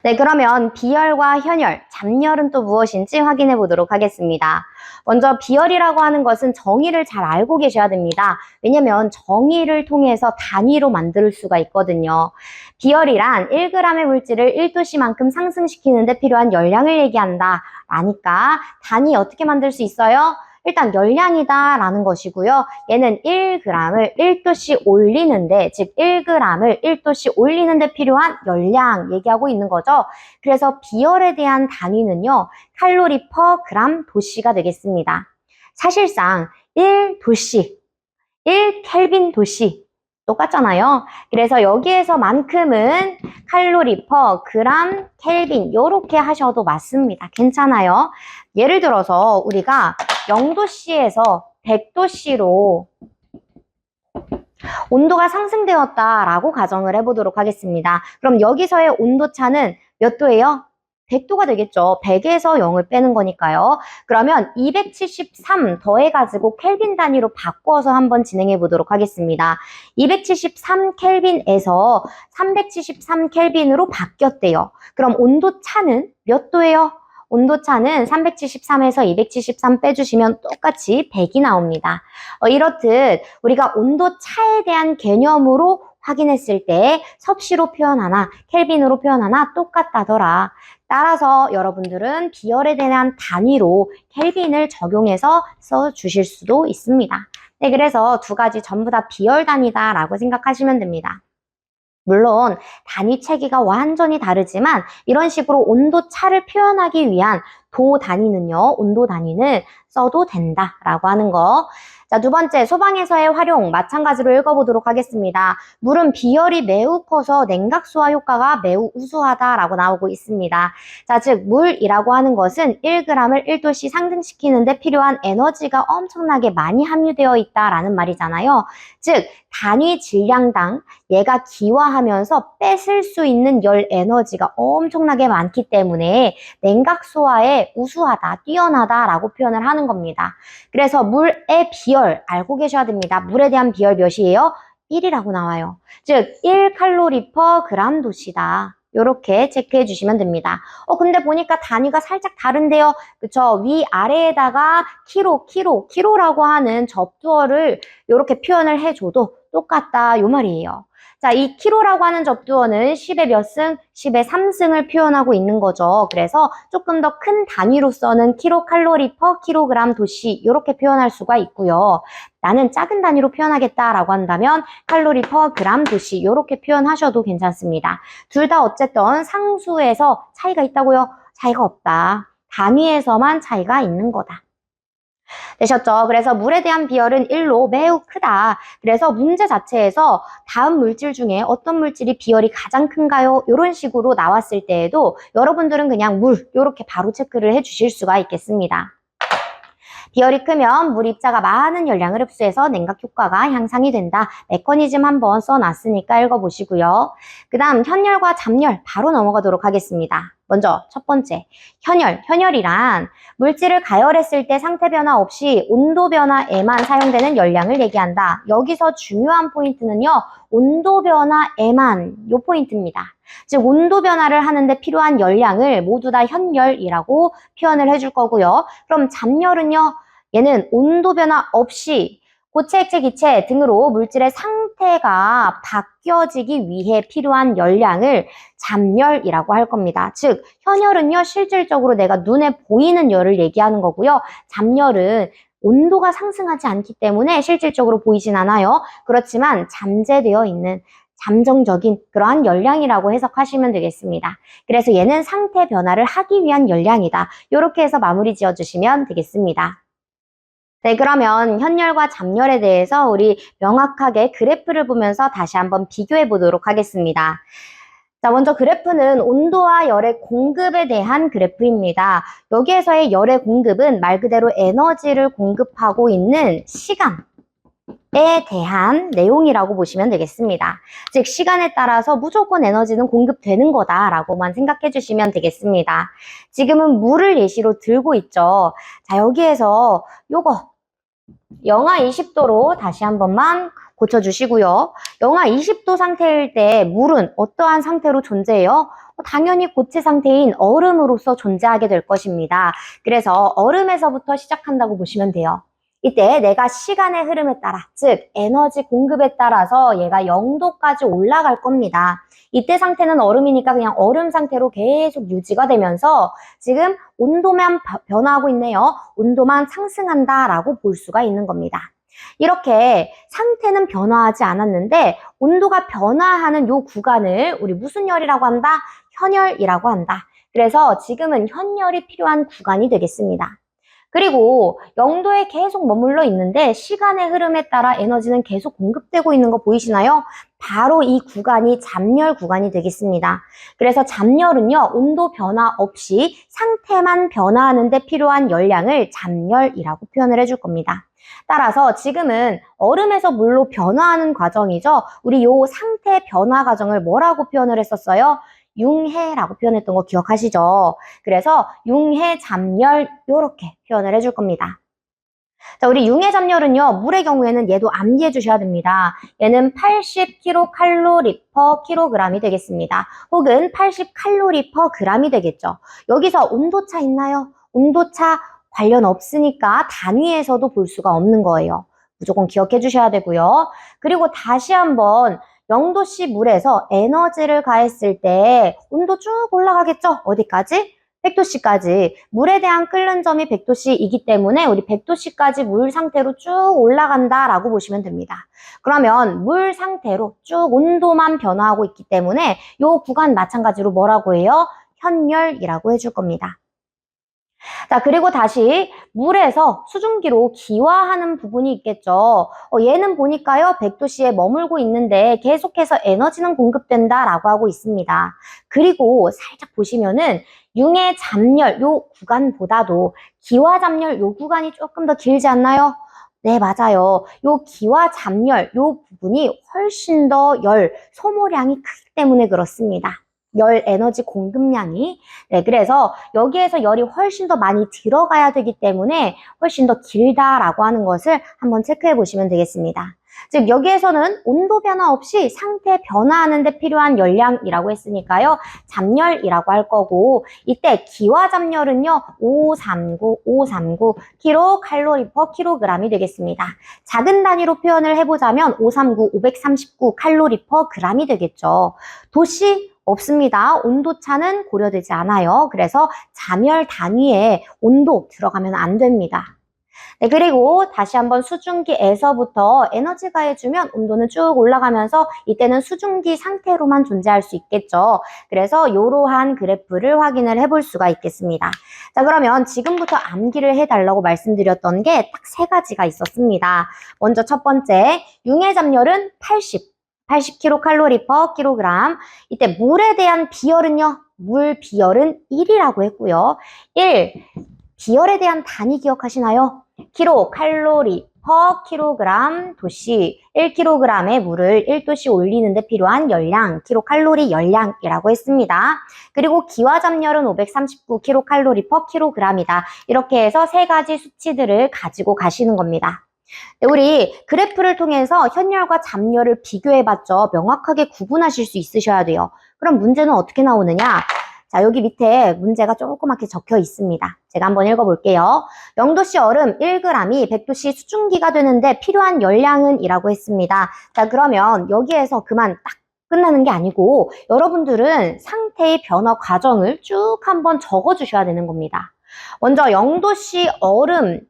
네, 그러면 비열과 현열, 잡열은 또 무엇인지 확인해 보도록 하겠습니다. 먼저 비열이라고 하는 것은 정의를 잘 알고 계셔야 됩니다. 왜냐면 정의를 통해서 단위로 만들 수가 있거든요. 비열이란 1g의 물질을 1도씨만큼 상승시키는 데 필요한 열량을 얘기한다. 라니까 단위 어떻게 만들 수 있어요? 일단 열량이다 라는 것이고요. 얘는 1g을 1도씨 올리는데, 즉 1g을 1도씨 올리는데 필요한 열량 얘기하고 있는 거죠. 그래서 비열에 대한 단위는요, 칼로리 퍼 그램 도씨가 되겠습니다. 사실상 1도씨, 1켈빈 도씨 똑같잖아요. 그래서 여기에서만큼은 칼로리 퍼 그램 켈빈 이렇게 하셔도 맞습니다. 괜찮아요. 예를 들어서 우리가 0도씨에서 100도씨로 온도가 상승되었다라고 가정을 해보도록 하겠습니다. 그럼 여기서의 온도차는 몇 도예요? 100도가 되겠죠. 100에서 0을 빼는 거니까요. 그러면 273 더해가지고 켈빈 단위로 바꿔서 한번 진행해 보도록 하겠습니다. 273 켈빈에서 373 켈빈으로 바뀌었대요. 그럼 온도차는 몇 도예요? 온도차는 373에서 273 빼주시면 똑같이 100이 나옵니다. 이렇듯 우리가 온도차에 대한 개념으로 확인했을 때 섭씨로 표현하나 켈빈으로 표현하나 똑같다더라. 따라서 여러분들은 비열에 대한 단위로 켈빈을 적용해서 써주실 수도 있습니다. 네, 그래서 두 가지 전부 다 비열 단위다라고 생각하시면 됩니다. 물론 단위 체계가 완전히 다르지만 이런 식으로 온도 차를 표현하기 위한 도 단위는요, 온도 단위는 써도 된다라고 하는 거. 자, 두 번째, 소방에서의 활용 마찬가지로 읽어보도록 하겠습니다. 물은 비열이 매우 커서 냉각수화 효과가 매우 우수하다라고 나오고 있습니다. 자, 즉 물이라고 하는 것은 1g을 1도씨 상승시키는 데 필요한 에너지가 엄청나게 많이 함유되어 있다라는 말이잖아요. 즉 단위 질량당 얘가 기화하면서 뺏을 수 있는 열 에너지가 엄청나게 많기 때문에 냉각수화에 우수하다, 뛰어나다라고 표현을 하는 겁니다. 그래서 물의 비열 알고 계셔야 됩니다. 물에 대한 비열 몇이에요? 1이라고 나와요. 즉 1칼로리 퍼 그램 도시다. 이렇게 체크해 주시면 됩니다. 근데 보니까 단위가 살짝 다른데요. 그쵸? 위아래에다가 키로라고 하는 접두어를 이렇게 표현을 해줘도 똑같다 요 말이에요. 자, 이 키로라고 하는 접두어는 10의 몇 승? 10의 3승을 표현하고 있는 거죠. 그래서 조금 더 큰 단위로서는 킬로칼로리 퍼 킬로그램 도시 이렇게 표현할 수가 있고요. 나는 작은 단위로 표현하겠다라고 한다면 칼로리 퍼 그램 도시 이렇게 표현하셔도 괜찮습니다. 둘 다 어쨌든 상수에서 차이가 있다고요? 차이가 없다. 단위에서만 차이가 있는 거다. 되셨죠? 그래서 물에 대한 비열은 1로 매우 크다. 그래서 문제 자체에서 다음 물질 중에 어떤 물질이 비열이 가장 큰가요? 이런 식으로 나왔을 때에도 여러분들은 그냥 물 이렇게 바로 체크를 해주실 수가 있겠습니다. 비열이 크면 물 입자가 많은 열량을 흡수해서 냉각 효과가 향상이 된다. 메커니즘 한번 써놨으니까 읽어보시고요. 그 다음 현열과 잡열 바로 넘어가도록 하겠습니다. 먼저 첫 번째, 현열이란 물질을 가열했을 때 상태 변화 없이 온도 변화에만 사용되는 열량을 얘기한다. 여기서 중요한 포인트는요, 온도 변화에만 요 포인트입니다. 즉 온도 변화를 하는데 필요한 열량을 모두 다 현열이라고 표현을 해줄 거고요. 그럼 잡열은요, 얘는 온도 변화 없이 고체, 액체, 기체 등으로 물질의 상태가 바뀌어지기 위해 필요한 열량을 잡열이라고 할 겁니다. 즉 현열은요, 실질적으로 내가 눈에 보이는 열을 얘기하는 거고요. 잡열은 온도가 상승하지 않기 때문에 실질적으로 보이진 않아요. 그렇지만 잠재되어 있는 잠정적인 그러한 열량이라고 해석하시면 되겠습니다. 그래서 얘는 상태 변화를 하기 위한 열량이다. 이렇게 해서 마무리 지어주시면 되겠습니다. 네, 그러면 현열과 잡열에 대해서 우리 명확하게 그래프를 보면서 다시 한번 비교해 보도록 하겠습니다. 자, 먼저 그래프는 온도와 열의 공급에 대한 그래프입니다. 여기에서의 열의 공급은 말 그대로 에너지를 공급하고 있는 시간에 대한 내용이라고 보시면 되겠습니다. 즉 시간에 따라서 무조건 에너지는 공급되는 거다라고만 생각해 주시면 되겠습니다. 지금은 물을 예시로 들고 있죠. 자, 여기에서 요거 영하 20도로 다시 한 번만 고쳐주시고요. 영하 20도 상태일 때 물은 어떠한 상태로 존재해요? 당연히 고체 상태인 얼음으로서 존재하게 될 것입니다. 그래서 얼음에서부터 시작한다고 보시면 돼요. 이때 내가 시간의 흐름에 따라, 즉 에너지 공급에 따라서 얘가 0도까지 올라갈 겁니다. 이때 상태는 얼음이니까 그냥 얼음 상태로 계속 유지가 되면서 지금 온도만 변화하고 있네요. 온도만 상승한다라고 볼 수가 있는 겁니다. 이렇게 상태는 변화하지 않았는데 온도가 변화하는 요 구간을 우리 무슨 열이라고 한다? 현열이라고 한다. 그래서 지금은 현열이 필요한 구간이 되겠습니다. 그리고 0도에 계속 머물러 있는데 시간의 흐름에 따라 에너지는 계속 공급되고 있는 거 보이시나요? 바로 이 구간이 잠열 구간이 되겠습니다. 그래서 잠열은요, 온도 변화 없이 상태만 변화하는 데 필요한 열량을 잠열이라고 표현을 해줄 겁니다. 따라서 지금은 얼음에서 물로 변화하는 과정이죠. 우리 요 상태 변화 과정을 뭐라고 표현을 했었어요? 융해라고 표현했던 거 기억하시죠? 그래서 융해 잠열 이렇게 표현을 해줄 겁니다. 자, 우리 융해 잠열은요, 물의 경우에는 얘도 암기해 주셔야 됩니다. 얘는 80kcal/kg이 되겠습니다. 혹은 80칼로리/g이 되겠죠. 여기서 온도차 있나요? 온도차 관련 없으니까 단위에서도 볼 수가 없는 거예요. 무조건 기억해 주셔야 되고요. 그리고 다시 한번 0도씨 물에서 에너지를 가했을 때 온도 쭉 올라가겠죠? 어디까지? 100도씨까지. 물에 대한 끓는 점이 100도씨이기 때문에 우리 100도씨까지 물 상태로 쭉 올라간다라고 보시면 됩니다. 그러면 물 상태로 쭉 온도만 변화하고 있기 때문에 이 구간 마찬가지로 뭐라고 해요? 현열이라고 해줄 겁니다. 자, 그리고 다시 물에서 수증기로 기화하는 부분이 있겠죠. 얘는 보니까요, 100도씨에 머물고 있는데 계속해서 에너지는 공급된다라고 하고 있습니다. 그리고 살짝 보시면은 융의 잠열 요 구간보다도 기화 잠열 요 구간이 조금 더 길지 않나요? 네, 맞아요. 요 기화 잠열 요 부분이 훨씬 더 열 소모량이 크기 때문에 그렇습니다. 열 에너지 공급량이. 네, 그래서 여기에서 열이 훨씬 더 많이 들어가야 되기 때문에 훨씬 더 길다라고 하는 것을 한번 체크해 보시면 되겠습니다. 즉 여기에서는 온도 변화 없이 상태 변화하는 데 필요한 열량이라고 했으니까요. 잠열이라고 할 거고 이때 기화 잠열은요. 539 kcal/kg이 되겠습니다. 작은 단위로 표현을 해보자면 539 칼로리/g이 되겠죠. 도시 없습니다. 온도차는 고려되지 않아요. 그래서 잠열 단위에 온도 들어가면 안 됩니다. 네, 그리고 다시 한번 수증기에서부터 에너지 가해주면 온도는 쭉 올라가면서 이때는 수증기 상태로만 존재할 수 있겠죠. 그래서 이러한 그래프를 확인을 해볼 수가 있겠습니다. 자, 그러면 지금부터 암기를 해달라고 말씀드렸던 게 딱 세 가지가 있었습니다. 먼저 첫 번째, 융의 잠열은 80kcal/kg. 이때 물에 대한 비열은요. 물 비열은 1이라고 했고요. 1, 비열에 대한 단위 기억하시나요? kcal/kg 도시 1kg의 물을 1도씨 올리는 데 필요한 열량, kcal 열량이라고 했습니다. 그리고 기화 잠열은 539 kcal/kg이다. 이렇게 해서 세 가지 수치들을 가지고 가시는 겁니다. 우리 그래프를 통해서 현열과 잠열을 비교해봤죠. 명확하게 구분하실 수 있으셔야 돼요. 그럼 문제는 어떻게 나오느냐? 자, 여기 밑에 문제가 조그맣게 적혀 있습니다. 제가 한번 읽어볼게요. 0도씨 얼음 1g이 100도씨 수증기가 되는데 필요한 열량은 이라고 했습니다. 자, 그러면 여기에서 그만 딱 끝나는 게 아니고 여러분들은 상태의 변화 과정을 쭉 한번 적어주셔야 되는 겁니다. 먼저 0도씨 얼음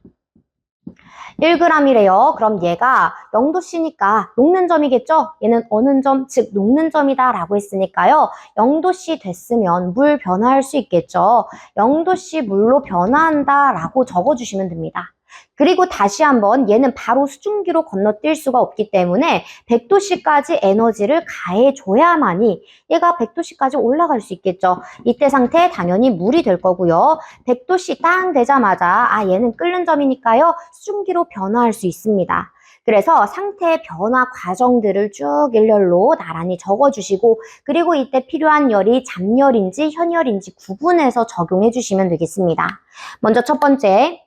1g이래요. 그럼 얘가 0도씨니까 녹는 점이겠죠? 얘는 어는 점, 즉 녹는 점이다 라고 했으니까요. 0도씨 됐으면 물 변화할 수 있겠죠. 0도씨 물로 변화한다 라고 적어주시면 됩니다. 그리고 다시 한번 얘는 바로 수증기로 건너뛸 수가 없기 때문에 100도씨까지 에너지를 가해줘야만이 얘가 100도씨까지 올라갈 수 있겠죠. 이때 상태 당연히 물이 될 거고요. 100도씨 땅 되자마자 얘는 끓는 점이니까요. 수증기로 변화할 수 있습니다. 그래서 상태의 변화 과정들을 쭉 일렬로 나란히 적어주시고 그리고 이때 필요한 열이 잠열인지 현열인지 구분해서 적용해 주시면 되겠습니다. 먼저 첫 번째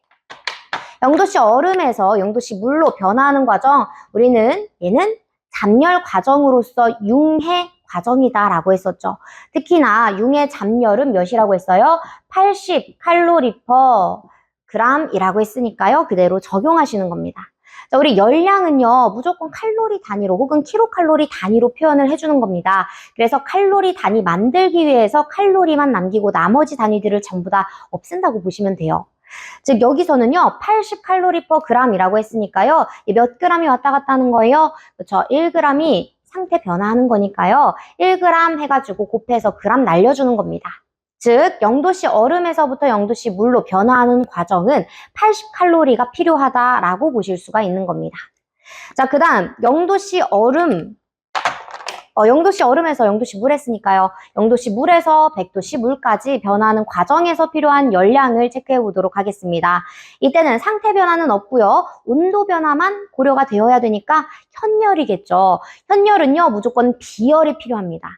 0도씨 얼음에서 0도씨 물로 변화하는 과정, 우리는 얘는 잠열 과정으로서 융해 과정이다라고 했었죠. 특히나 융의 잠열은 몇이라고 했어요? 80 칼로리 퍼 g이라고 했으니까요. 그대로 적용하시는 겁니다. 자, 우리 열량은요, 무조건 칼로리 단위로 혹은 킬로칼로리 단위로 표현을 해주는 겁니다. 그래서 칼로리 단위 만들기 위해서 칼로리만 남기고 나머지 단위들을 전부 다 없앤다고 보시면 돼요. 즉 여기서는요 80 칼로리 퍼 g이라고 했으니까요 몇 g이 왔다 갔다 하는 거예요. 그렇죠. 1g이 상태 변화하는 거니까요 1g 해가지고 곱해서 g 날려주는 겁니다. 즉 0도씨 얼음에서부터 0도씨 물로 변화하는 과정은 80 칼로리가 필요하다라고 보실 수가 있는 겁니다. 자, 그 다음 0도씨 얼음 0도씨 얼음에서 0도씨 물 했으니까요. 0도씨 물에서 100도씨 물까지 변화하는 과정에서 필요한 열량을 체크해 보도록 하겠습니다. 이때는 상태 변화는 없고요. 온도 변화만 고려가 되어야 되니까 현열이겠죠. 현열은요. 무조건 비열이 필요합니다.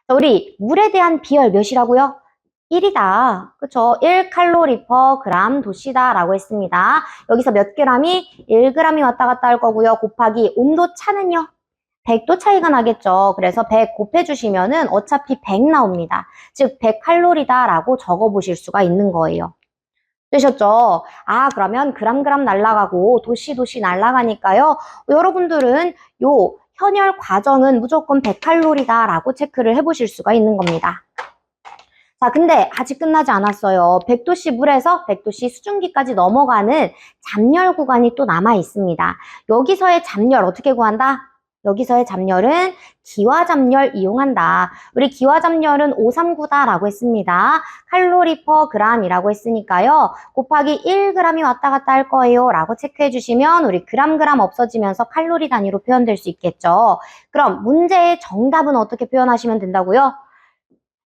우리 물에 대한 비열 몇이라고요? 1이다. 그쵸? 1칼로리 퍼 그램 도시다라고 했습니다. 여기서 몇 g이? 1g이 왔다 갔다 할 거고요. 곱하기 온도 차는요? 100도 차이가 나겠죠. 그래서 100 곱해주시면은 어차피 100 나옵니다. 즉 100칼로리다라고 적어보실 수가 있는 거예요. 되셨죠? 아, 그러면 그램 날아가고 도시 날아가니까요. 여러분들은 요 현열 과정은 무조건 100칼로리다라고 체크를 해보실 수가 있는 겁니다. 자, 근데 아직 끝나지 않았어요. 100도씨 물에서 100도씨 수증기까지 넘어가는 잠열 구간이 또 남아 있습니다. 여기서의 잠열 어떻게 구한다? 여기서의 잠열은 기와잠열 이용한다. 우리 기와잠열은 539다라고 했습니다. 칼로리 퍼 g이라고 했으니까요. 곱하기 1g이 왔다 갔다 할 거예요. 라고 체크해 주시면 우리 그램 없어지면서 칼로리 단위로 표현될 수 있겠죠. 그럼 문제의 정답은 어떻게 표현하시면 된다고요?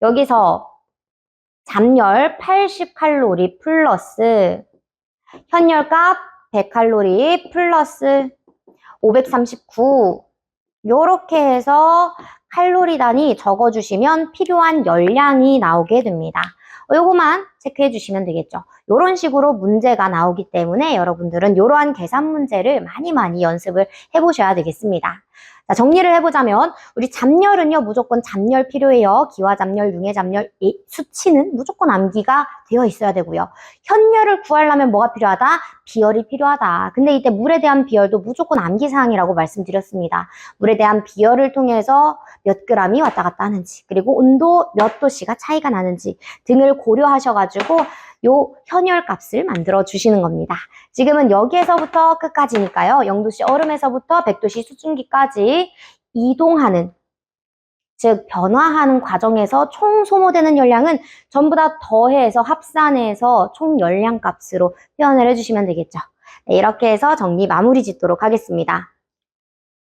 여기서 잠열 80칼로리 플러스 현열값 100칼로리 플러스 539 요렇게 해서 칼로리 단위 적어주시면 필요한 열량이 나오게 됩니다. 요거만 체크해 주시면 되겠죠. 요런 식으로 문제가 나오기 때문에 여러분들은 요러한 계산 문제를 많이 연습을 해보셔야 되겠습니다. 자, 정리를 해보자면 우리 잠열은요 무조건 잠열 필요해요. 기와잠열, 융해잠열 수치는 무조건 암기가 되어 있어야 되고요. 현열을 구하려면 뭐가 필요하다? 비열이 필요하다. 근데 이때 물에 대한 비열도 무조건 암기사항이라고 말씀드렸습니다. 물에 대한 비열을 통해서 몇 g이 왔다 갔다 하는지 그리고 온도 몇 도씨가 차이가 나는지 등을 고려하셔가지고 요 현열 값을 만들어 주시는 겁니다. 지금은 여기에서부터 끝까지니까요. 0도씨 얼음에서부터 100도씨 수증기까지 이동하는 즉 변화하는 과정에서 총 소모되는 열량은 전부 다 더해서 합산해서 총 열량 값으로 표현을 해주시면 되겠죠. 네, 이렇게 해서 정리 마무리 짓도록 하겠습니다.